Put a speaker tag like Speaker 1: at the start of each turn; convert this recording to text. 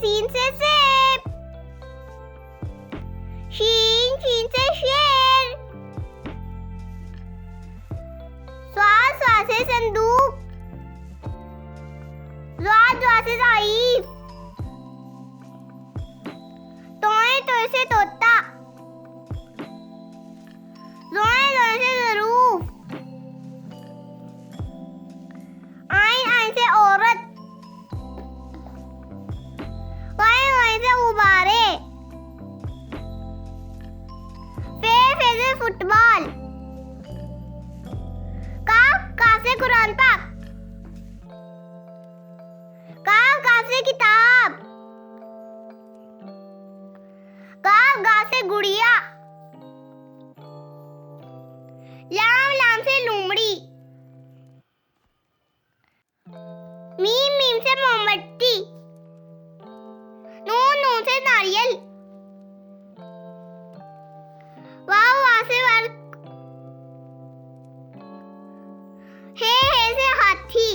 Speaker 1: scene से सेब, शीन से शेर, स्वा से संदूक, द्वा से ज़ाइफ, तोए से तोता, ज़ोए से ज़रूफ, आइन से औरत, गाय से गुब्बारे, फे से फुटबॉल, का से कुरान पाक, का से किताब, गा से गुड़िया, लाम से लूमड़ी, मीम से मोमबत्ती, नून से नारियल, वाव से वर्क, हे से हाथी,